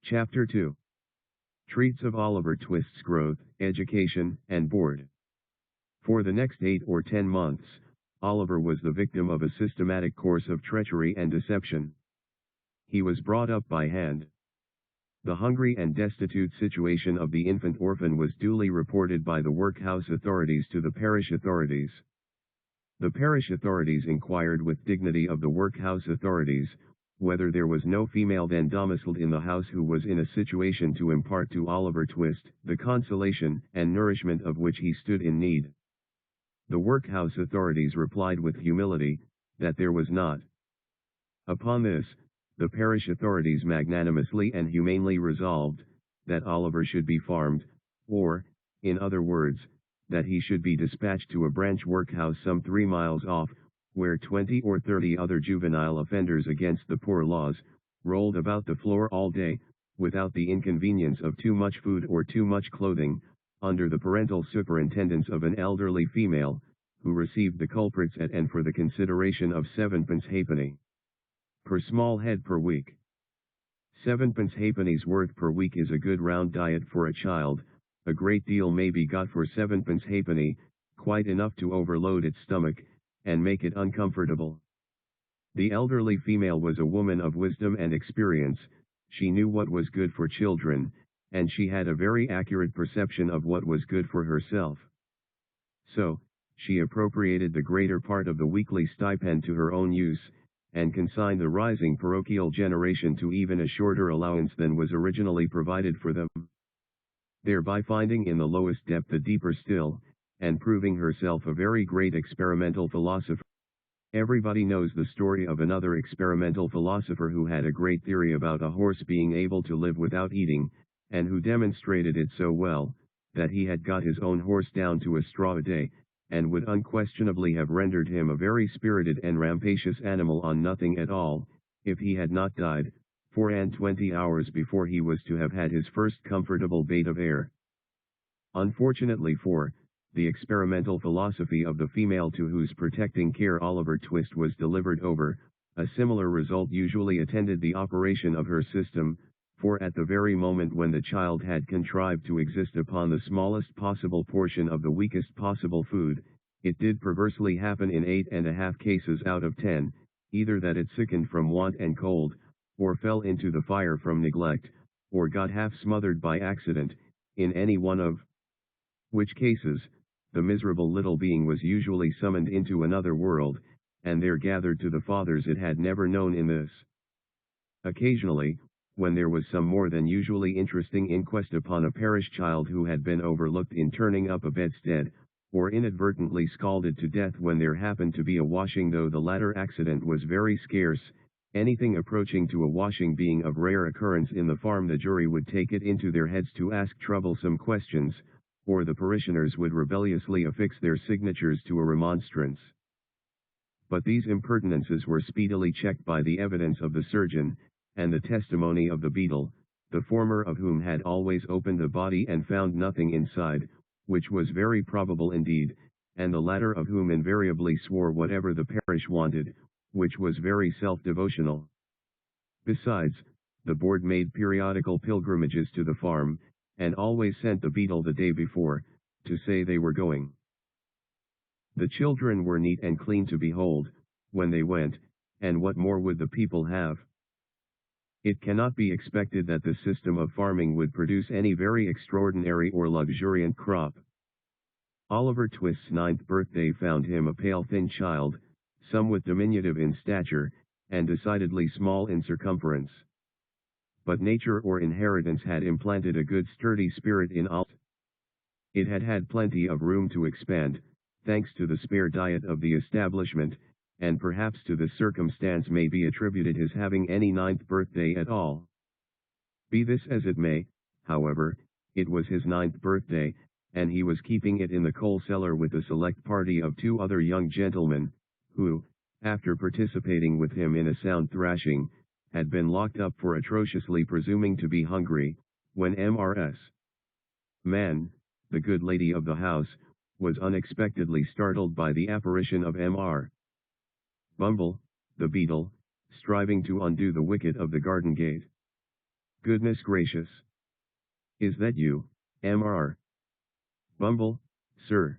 Chapter 2 treats of Oliver Twist's growth, education, and board. For the next 8 or 10 months, Oliver was the victim of a systematic course of treachery and deception. He was brought up by hand. The hungry and destitute situation of the infant orphan was duly reported by the workhouse authorities to the parish authorities. The parish authorities inquired with dignity of the workhouse authorities, whether there was no female then domiciled in the house who was in a situation to impart to Oliver Twist the consolation and nourishment of which he stood in need. The workhouse authorities replied with humility, that there was not. Upon this, the parish authorities magnanimously and humanely resolved, that Oliver should be farmed, or, in other words, that he should be dispatched to a branch workhouse some 3 miles off, where 20 or 30 other juvenile offenders against the poor laws, rolled about the floor all day, without the inconvenience of too much food or too much clothing, under the parental superintendence of an elderly female, who received the culprits at and for the consideration of 7 halfpenny per small head per week. 7 halfpenny's worth per week is a good round diet for a child. A great deal may be got for 7 halfpenny, quite enough to overload its stomach, and make it uncomfortable. The elderly female was a woman of wisdom and experience. She knew what was good for children, and she had a very accurate perception of what was good for herself. So, she appropriated the greater part of the weekly stipend to her own use, and consigned the rising parochial generation to even a shorter allowance than was originally provided for them, thereby finding in the lowest depth a deeper still, and proving herself a very great experimental philosopher. Everybody knows the story of another experimental philosopher who had a great theory about a horse being able to live without eating, and who demonstrated it so well, that he had got his own horse down to a straw a day, and would unquestionably have rendered him a very spirited and rampacious animal on nothing at all, if he had not died, 24 hours before he was to have had his first comfortable bait of air. Unfortunately for the experimental philosophy of the female to whose protecting care Oliver Twist was delivered over, a similar result usually attended the operation of her system, for at the very moment when the child had contrived to exist upon the smallest possible portion of the weakest possible food, it did perversely happen in 8.5 cases out of 10, either that it sickened from want and cold, or fell into the fire from neglect, or got half smothered by accident, in any one of which cases, the miserable little being was usually summoned into another world, and there gathered to the fathers it had never known in this. Occasionally, when there was some more than usually interesting inquest upon a parish child who had been overlooked in turning up a bedstead, or inadvertently scalded to death when there happened to be a washing, though the latter accident was very scarce, anything approaching to a washing being of rare occurrence in the farm, the jury would take it into their heads to ask troublesome questions, or the parishioners would rebelliously affix their signatures to a remonstrance. But these impertinences were speedily checked by the evidence of the surgeon, and the testimony of the beadle, the former of whom had always opened the body and found nothing inside, which was very probable indeed, and the latter of whom invariably swore whatever the parish wanted, which was very self-devotional. Besides, the board made periodical pilgrimages to the farm, and always sent the beadle the day before, to say they were going. The children were neat and clean to behold, when they went, and what more would the people have? It cannot be expected that the system of farming would produce any very extraordinary or luxuriant crop. Oliver Twist's 9th birthday found him a pale thin child, somewhat diminutive in stature, and decidedly small in circumference. But nature or inheritance had implanted a good sturdy spirit in Oliver. It had had plenty of room to expand, thanks to the spare diet of the establishment, and perhaps to this circumstance may be attributed his having any 9th birthday at all. Be this as it may, however, it was his 9th birthday, and he was keeping it in the coal cellar with a select party of 2 other young gentlemen, who, after participating with him in a sound thrashing, had been locked up for atrociously presuming to be hungry, when Mrs. Mann, the good lady of the house, was unexpectedly startled by the apparition of Mr. Bumble, the beadle, striving to undo the wicket of the garden gate. Goodness gracious. Is that you, Mr. Bumble, sir?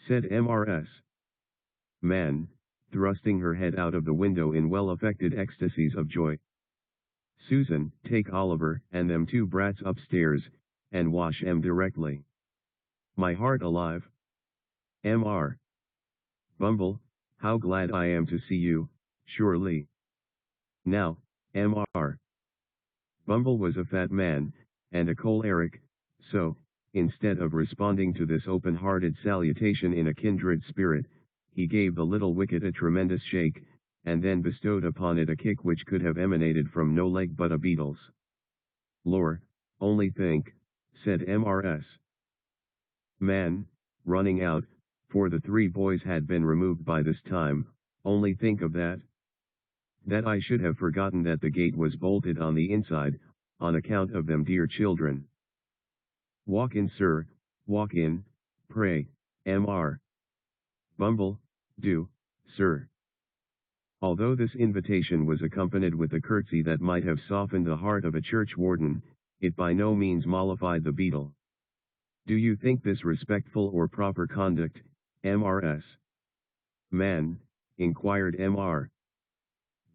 Said Mrs. Man, thrusting her head out of the window in well-affected ecstasies of joy. Susan, take Oliver and them two brats upstairs, and wash 'em directly. My heart alive. Mr. Bumble, how glad I am to see you, surely. Now, Mr. Bumble was a fat man, and a choleric, so, instead of responding to this open-hearted salutation in a kindred spirit, he gave the little wicket a tremendous shake, and then bestowed upon it a kick which could have emanated from no leg but a beetle's. Lor, only think, said Mrs. Man, running out, for the three boys had been removed by this time, only think of that. That I should have forgotten that the gate was bolted on the inside, on account of them dear children. Walk in, sir, walk in, pray, Mr. Bumble, do, sir. Although this invitation was accompanied with a curtsy that might have softened the heart of a churchwarden, it by no means mollified the beadle. Do you think this respectful or proper conduct, Mrs. Man? Inquired Mr.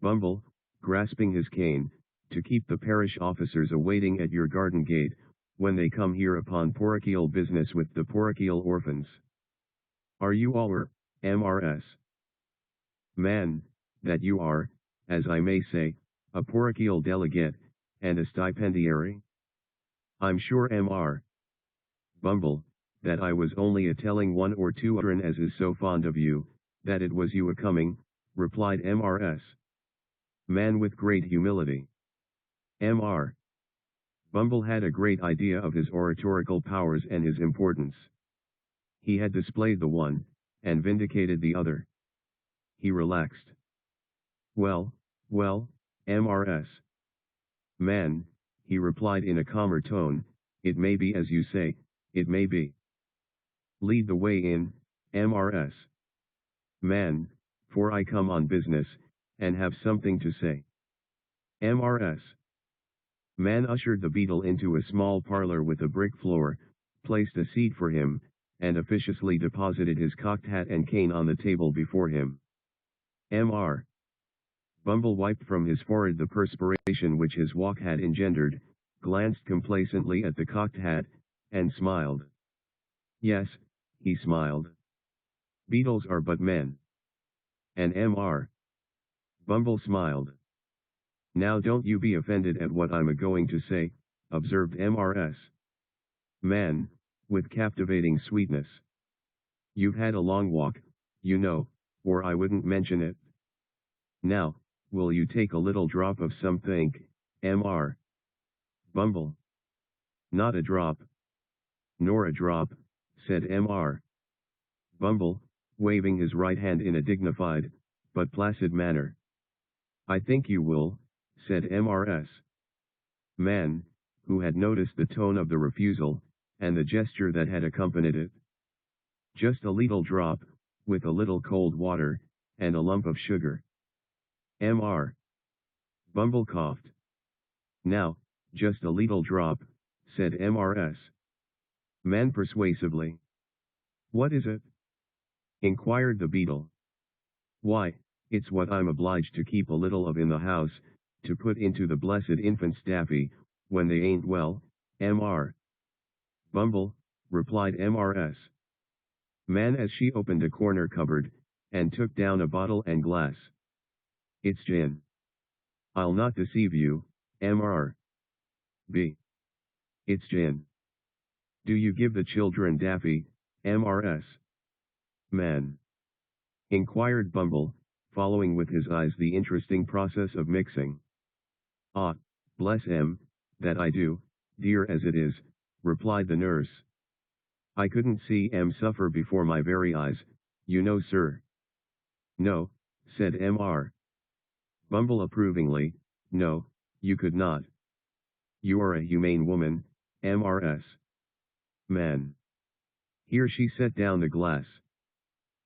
Bumble, grasping his cane, to keep the parish officers awaiting at your garden gate, when they come here upon parochial business with the parochial orphans. Are you all, Mrs. Man, that you are, as I may say, a parochial delegate, and a stipendiary? I'm sure, Mr. Bumble, that I was only a-telling one or two urn as is so fond of you, that it was you a-coming, replied Mrs. Man with great humility. Mr. Bumble had a great idea of his oratorical powers and his importance. He had displayed the one, and vindicated the other. He relaxed. Well, Mrs. Man, he replied in a calmer tone, it may be as you say, it may be. Lead the way in, Mrs. Man, for I come on business, and have something to say. Mrs. Man ushered the beadle into a small parlor with a brick floor, placed a seat for him, and officiously deposited his cocked hat and cane on the table before him. Mr. Bumble wiped from his forehead the perspiration which his walk had engendered, glanced complacently at the cocked hat, and smiled. Yes, he smiled. Beetles are but men. And Mr. Bumble smiled. Now don't you be offended at what I'm a-going to say, observed Mrs. Man, with captivating sweetness. You've had a long walk, you know, or I wouldn't mention it. Now, will you take a little drop of something, Mr. Bumble? Not a drop. Nor a drop, said Mr. Bumble, waving his right hand in a dignified, but placid manner. I think you will, said Mrs. Man, who had noticed the tone of the refusal, and the gesture that had accompanied it. Just a little drop, with a little cold water, and a lump of sugar. Mr. Bumble coughed. Now, just a little drop, said Mrs. Man persuasively. What is it? Inquired the beadle. Why, it's what I'm obliged to keep a little of in the house, to put into the blessed infant's daffy, when they ain't well, Mr. Bumble, replied Mrs. Man as she opened a corner cupboard, and took down a bottle and glass. It's gin. I'll not deceive you, Mr. B. It's gin. Do you give the children daffy, Mrs. Man? Inquired Bumble, following with his eyes the interesting process of mixing. Ah, bless 'em, that I do, dear as it is, replied the nurse. I couldn't see 'em suffer before my very eyes, you know, sir. No, said Mr. Bumble approvingly, no, you could not. You are a humane woman, Mrs. Man. Here she set down the glass.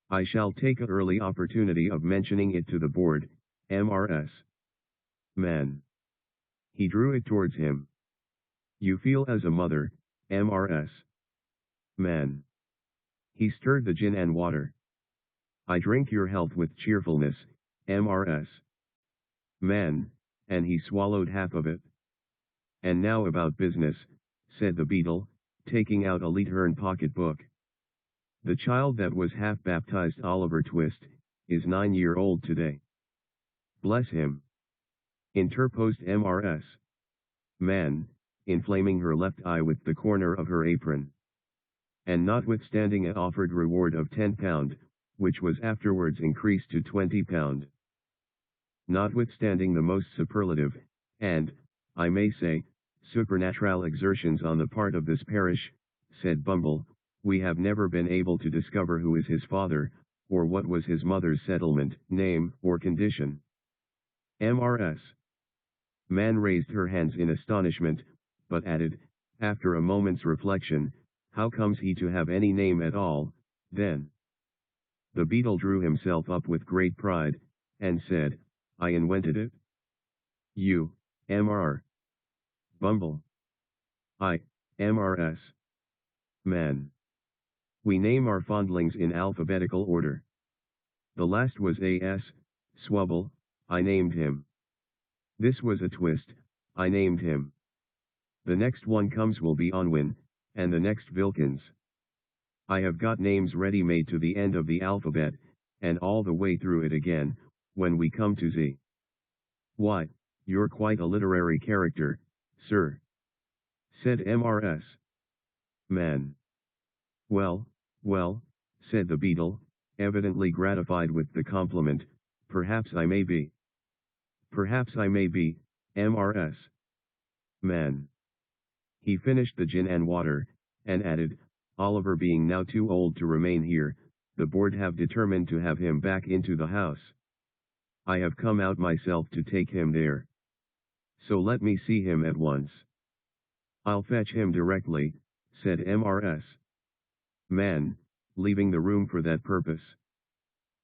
I shall take an early opportunity of mentioning it to the board, Mrs. Man. He drew it towards him. You feel as a mother, Mrs. Man. He stirred the gin and water. I drink your health with cheerfulness, Mrs. Man, and he swallowed half of it. And now about business, said the beadle, taking out a Leithern pocket-book. The child that was half-baptized Oliver Twist, is 9-year-old today. Bless him. Interposed Mrs. Man, inflaming her left eye with the corner of her apron. And notwithstanding an offered reward of £10, which was afterwards increased to £20. Notwithstanding the most superlative, and, I may say, supernatural exertions on the part of this parish, said Bumble, we have never been able to discover who is his father, or what was his mother's settlement, name, or condition. Mrs. Man raised her hands in astonishment, but added, after a moment's reflection, how comes he to have any name at all, then? The beadle drew himself up with great pride, and said, I invented it. You, Mr. Bumble. I, Mrs. Man. We name our fondlings in alphabetical order. The last was A.S. Swubble, I named him. This was a Twist, I named him. The next one comes will be Onwin, and the next Vilkins. I have got names ready-made to the end of the alphabet, and all the way through it again, when we come to Z. Why, you're quite a literary character, sir, said Mrs. Man. Well, said the beadle, evidently gratified with the compliment, perhaps I may be. Perhaps I may be, Mrs. Man. He finished the gin and water, and added, Oliver being now too old to remain here, the board have determined to have him back into the house. I have come out myself to take him there. So let me see him at once. I'll fetch him directly, said Mrs. Man, leaving the room for that purpose.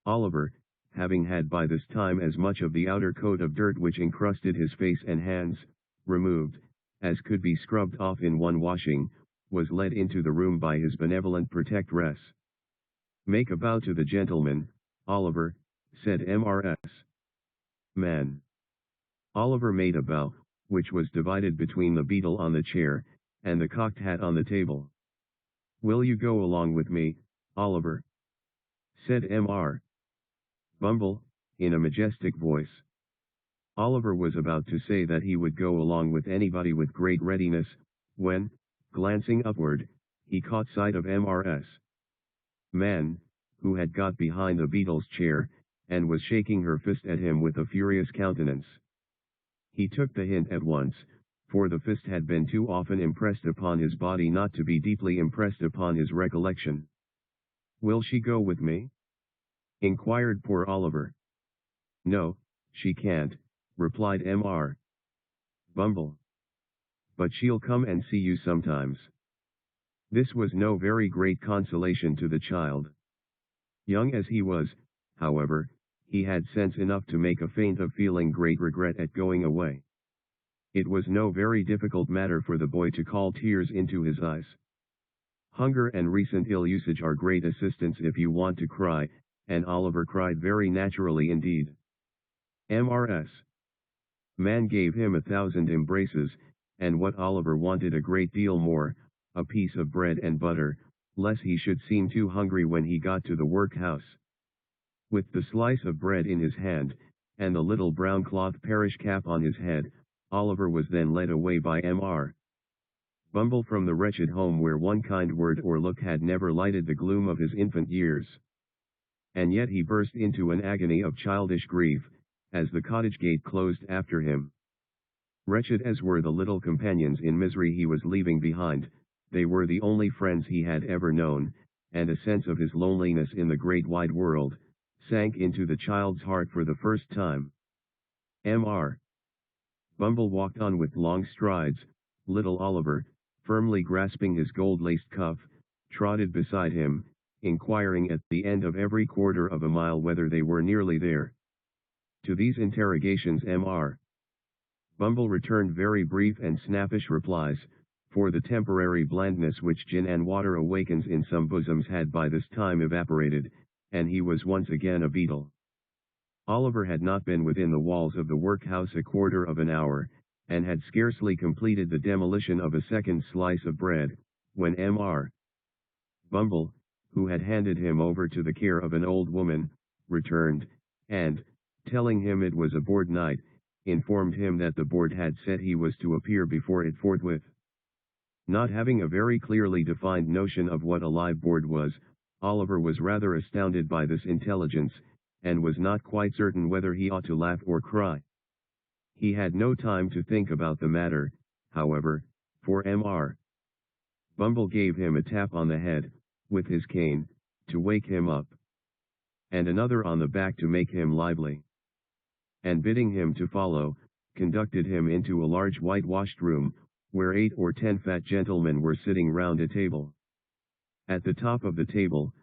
Oliver, having had by this time as much of the outer coat of dirt which encrusted his face and hands, removed, as could be scrubbed off in one washing, was led into the room by his benevolent protectress. Make a bow to the gentleman, Oliver, said Mrs. Man. Oliver made a bow, which was divided between the beadle on the chair, and the cocked hat on the table. Will you go along with me, Oliver? Said Mr. Bumble, in a majestic voice. Oliver was about to say that he would go along with anybody with great readiness, when, glancing upward, he caught sight of Mrs. Man, who had got behind the beadle's chair, and was shaking her fist at him with a furious countenance. He took the hint at once, for the fist had been too often impressed upon his body not to be deeply impressed upon his recollection. Will she go with me? Inquired poor Oliver. No, she can't, replied Mr. Bumble. But she'll come and see you sometimes. This was no very great consolation to the child. Young as he was, however, he had sense enough to make a feint of feeling great regret at going away. It was no very difficult matter for the boy to call tears into his eyes. Hunger and recent ill-usage are great assistants if you want to cry, and Oliver cried very naturally indeed. Mrs. Man gave him 1,000 embraces, and what Oliver wanted a great deal more, a piece of bread and butter, lest he should seem too hungry when he got to the workhouse. With the slice of bread in his hand, and the little brown cloth parish cap on his head, Oliver was then led away by Mr. Bumble from the wretched home where one kind word or look had never lighted the gloom of his infant years. And yet he burst into an agony of childish grief, as the cottage gate closed after him. Wretched as were the little companions in misery he was leaving behind, they were the only friends he had ever known, and a sense of his loneliness in the great wide world, sank into the child's heart for the first time. Mr. Bumble walked on with long strides, little Oliver, firmly grasping his gold-laced cuff, trotted beside him, inquiring at the end of every quarter of a mile whether they were nearly there. To these interrogations Mr. Bumble returned very brief and snappish replies, for the temporary blandness which gin and water awakens in some bosoms had by this time evaporated, and he was once again a beetle. Oliver had not been within the walls of the workhouse a quarter of an hour, and had scarcely completed the demolition of a second slice of bread, when Mr. Bumble, who had handed him over to the care of an old woman, returned, and, telling him it was a board night, informed him that the board had said he was to appear before it forthwith. Not having a very clearly defined notion of what a live board was, Oliver was rather astounded by this intelligence, and was not quite certain whether he ought to laugh or cry. He had no time to think about the matter, however, for Mr. Bumble gave him a tap on the head, with his cane, to wake him up, and another on the back to make him lively, and bidding him to follow, conducted him into a large whitewashed room, where 8 or 10 fat gentlemen were sitting round a table. At the top of the table,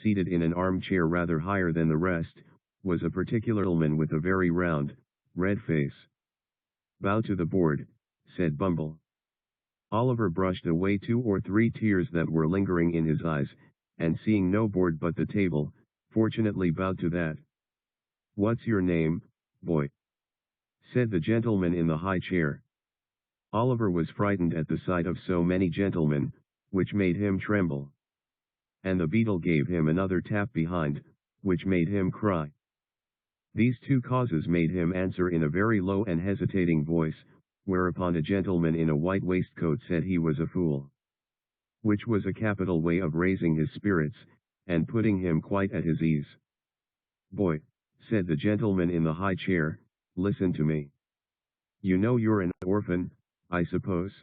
seated in an armchair rather higher than the rest, was a particular gentleman with a very round, red face. "Bow to the board," said Bumble. Oliver brushed away 2 or 3 tears that were lingering in his eyes, and seeing no board but the table, fortunately bowed to that. "What's your name, boy?" said the gentleman in the high chair. Oliver was frightened at the sight of so many gentlemen, which made him tremble. And the beetle gave him another tap behind, which made him cry. These 2 causes made him answer in a very low and hesitating voice, whereupon a gentleman in a white waistcoat said he was a fool. Which was a capital way of raising his spirits, and putting him quite at his ease. "Boy," said the gentleman in the high chair, "listen to me. You know you're an orphan, I suppose?"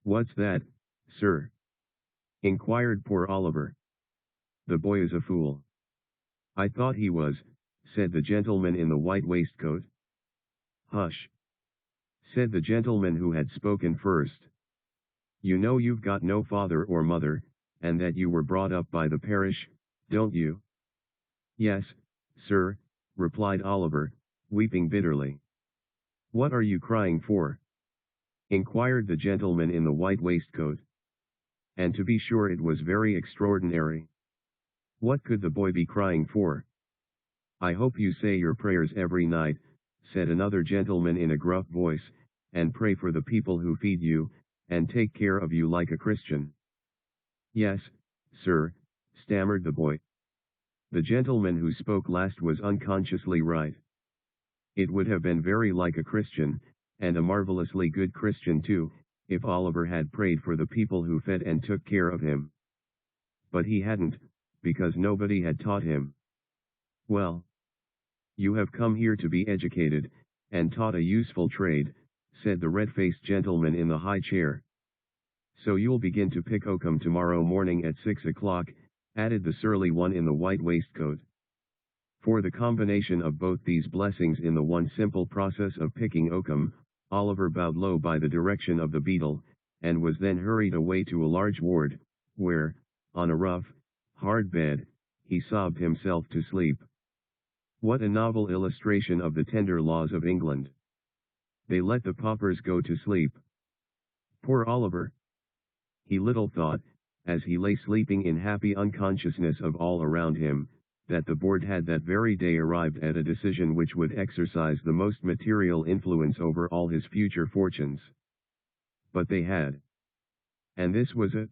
"What's that, sir?" inquired poor Oliver. "The boy is a fool." "I thought he was," said the gentleman in the white waistcoat. "Hush," said the gentleman who had spoken first. "You know you've got no father or mother, and that you were brought up by the parish, don't you?" "Yes, sir," replied Oliver, weeping bitterly. "What are you crying for?" inquired the gentleman in the white waistcoat. And to be sure it was very extraordinary. What could the boy be crying for? "I hope you say your prayers every night," said another gentleman in a gruff voice, "and pray for the people who feed you, and take care of you like a Christian." "Yes, sir," stammered the boy. The gentleman who spoke last was unconsciously right. It would have been very like a Christian, and a marvelously good Christian too, if Oliver had prayed for the people who fed and took care of him. But he hadn't, because nobody had taught him. "Well, you have come here to be educated, and taught a useful trade," said the red-faced gentleman in the high chair. "So you'll begin to pick oakum tomorrow morning at 6 o'clock, added the surly one in the white waistcoat. For the combination of both these blessings in the one simple process of picking oakum, Oliver bowed low by the direction of the beetle, and was then hurried away to a large ward, where, on a rough, hard bed, he sobbed himself to sleep. What a novel illustration of the tender laws of England! They let the paupers go to sleep. Poor Oliver! He little thought, as he lay sleeping in happy unconsciousness of all around him, that the board had that very day arrived at a decision which would exercise the most material influence over all his future fortunes. But they had. And this was it.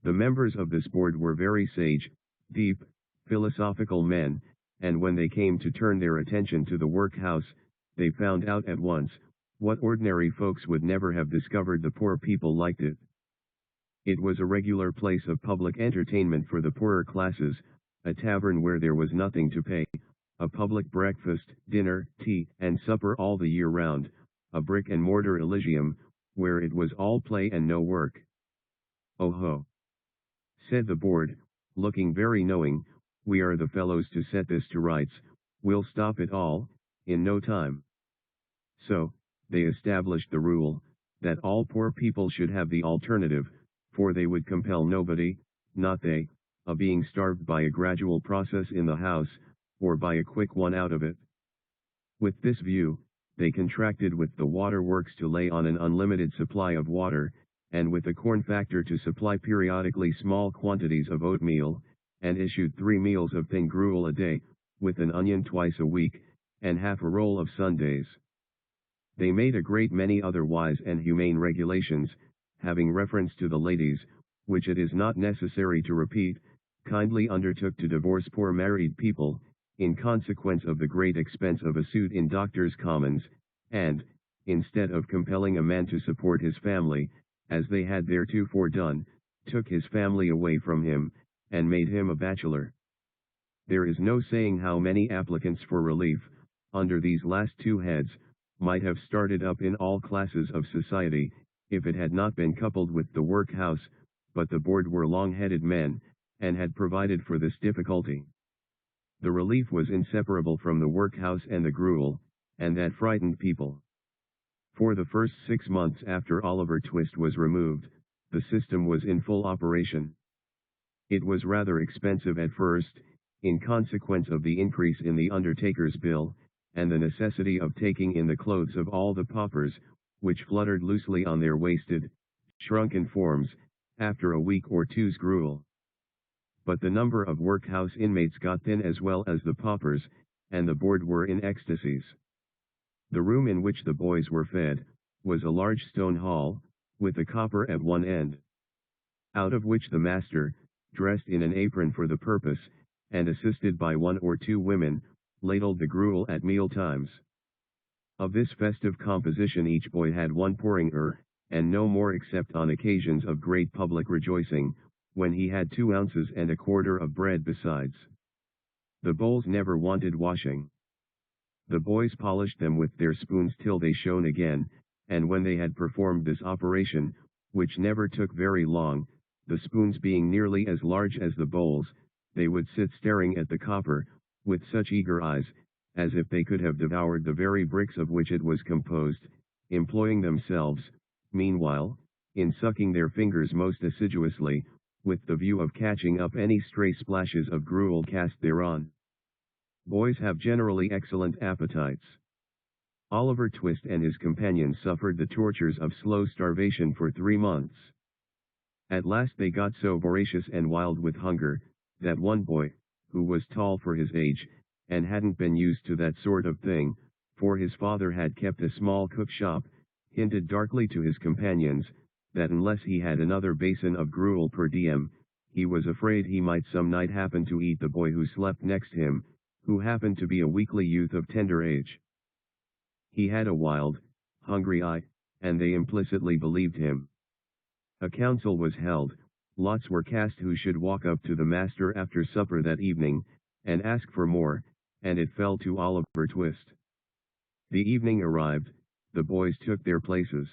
The members of this board were very sage, deep, philosophical men, and when they came to turn their attention to the workhouse, they found out at once, what ordinary folks would never have discovered: the poor people liked it. It was a regular place of public entertainment for the poorer classes, a tavern where there was nothing to pay, a public breakfast, dinner, tea, and supper all the year round, a brick-and-mortar Elysium, where it was all play and no work. "Oh ho!" said the board, looking very knowing, "we are the fellows to set this to rights, we'll stop it all, in no time." So, they established the rule, that all poor people should have the alternative, for they would compel nobody, not they, of being starved by a gradual process in the house, or by a quick one out of it. With this view, they contracted with the waterworks to lay on an unlimited supply of water, and with the corn factor to supply periodically small quantities of oatmeal, and issued 3 meals of thin gruel a day, with an onion twice a week, and half a roll of sundaes. They made a great many other wise and humane regulations, having reference to the ladies, which it is not necessary to repeat, kindly undertook to divorce poor married people, in consequence of the great expense of a suit in Doctors' Commons, and, instead of compelling a man to support his family, as they had theretofore done, took his family away from him, and made him a bachelor. There is no saying how many applicants for relief, under these last 2 heads, might have started up in all classes of society, if it had not been coupled with the workhouse, but the board were long-headed men, and had provided for this difficulty. The relief was inseparable from the workhouse and the gruel, and that frightened people. For the first 6 months after Oliver Twist was removed, the system was in full operation. It was rather expensive at first, in consequence of the increase in the undertaker's bill, and the necessity of taking in the clothes of all the paupers, which fluttered loosely on their wasted, shrunken forms, after a week or two's gruel. But the number of workhouse inmates got thin as well as the paupers, and the board were in ecstasies. The room in which the boys were fed, was a large stone hall, with a copper at one end, out of which the master, dressed in an apron for the purpose, and assisted by 1 or 2 women, ladled the gruel at meal times. Of this festive composition each boy had 1 porringer, and no more except on occasions of great public rejoicing, when he had 2 ounces and a quarter of bread besides. The bowls never wanted washing. The boys polished them with their spoons till they shone again, and when they had performed this operation, which never took very long, the spoons being nearly as large as the bowls, they would sit staring at the copper, with such eager eyes, as if they could have devoured the very bricks of which it was composed, employing themselves, meanwhile, in sucking their fingers most assiduously, with the view of catching up any stray splashes of gruel cast thereon. Boys have generally excellent appetites. Oliver Twist and his companions suffered the tortures of slow starvation for 3 months. At last they got so voracious and wild with hunger, that one boy, who was tall for his age, and hadn't been used to that sort of thing, for his father had kept a small cook shop, hinted darkly to his companions, that unless he had another basin of gruel per diem, he was afraid he might some night happen to eat the boy who slept next him, who happened to be a weakly youth of tender age. He had a wild, hungry eye, and they implicitly believed him. A council was held, lots were cast who should walk up to the master after supper that evening, and ask for more, and it fell to Oliver Twist. The evening arrived, the boys took their places.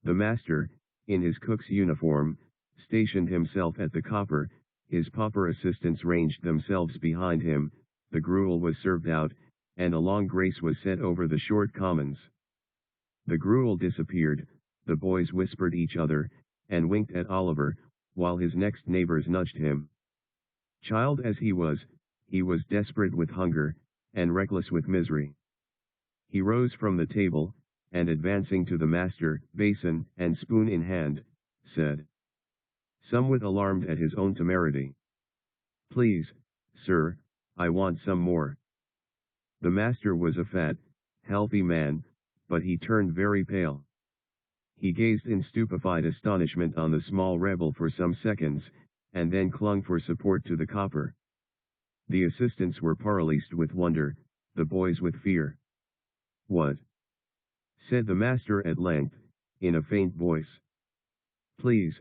The master, in his cook's uniform, stationed himself at the copper, his pauper assistants ranged themselves behind him, the gruel was served out, and a long grace was set over the short commons. The gruel disappeared, the boys whispered each other, and winked at Oliver, while his next neighbors nudged him. Child as he was desperate with hunger, and reckless with misery. He rose from the table, and advancing to the master, basin and spoon in hand, said, somewhat alarmed at his own temerity, "Please, sir, I want some more." The master was a fat, healthy man, but he turned very pale. He gazed in stupefied astonishment on the small rebel for some seconds, and then clung for support to the copper. The assistants were paralysed with wonder, the boys with fear. "What?" said the master at length, in a faint voice. "Please,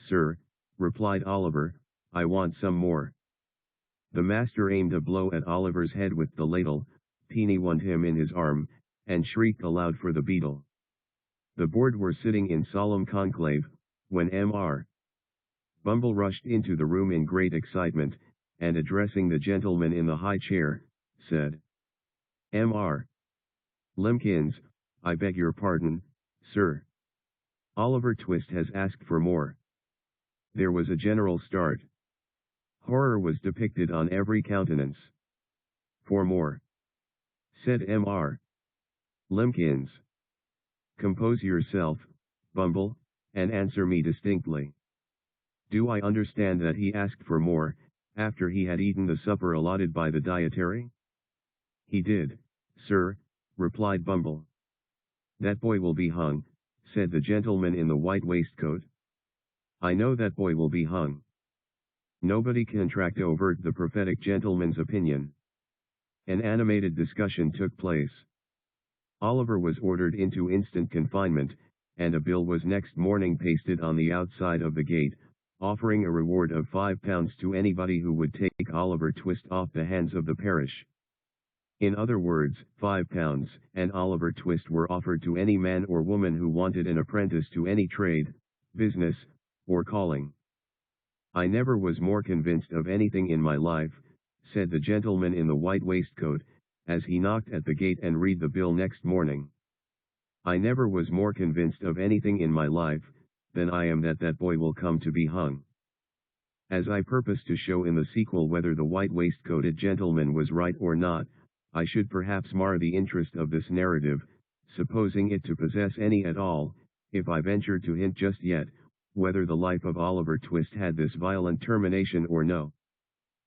sir," replied Oliver, "I want some more." The master aimed a blow at Oliver's head with the ladle, pinioned him in his arm, and shrieked aloud for the beetle. The board were sitting in solemn conclave, when Mr. Bumble rushed into the room in great excitement, and addressing the gentleman in the high chair, said, "Mr. Limbkins, I beg your pardon, sir. Oliver Twist has asked for more." There was a general start. Horror was depicted on every countenance. "For more," said Mr. Limbkins. Compose yourself, Bumble, and answer me distinctly. Do I understand that he asked for more, after he had eaten the supper allotted by the dietary? He did, sir, replied Bumble. That boy will be hung, said the gentleman in the white waistcoat. I know that boy will be hung. Nobody controverted the prophetic gentleman's opinion. An animated discussion took place. Oliver was ordered into instant confinement, and a bill was next morning pasted on the outside of the gate, offering a reward of £5 to anybody who would take Oliver Twist off the hands of the parish. In other words, £5 and Oliver Twist were offered to any man or woman who wanted an apprentice to any trade, business, or calling. I never was more convinced of anything in my life, said the gentleman in the white waistcoat, as he knocked at the gate and read the bill next morning. I never was more convinced of anything in my life, than I am that that boy will come to be hung. As I purpose to show in the sequel whether the white waistcoated gentleman was right or not, I should perhaps mar the interest of this narrative, supposing it to possess any at all, if I venture to hint just yet, whether the life of Oliver Twist had this violent termination or no.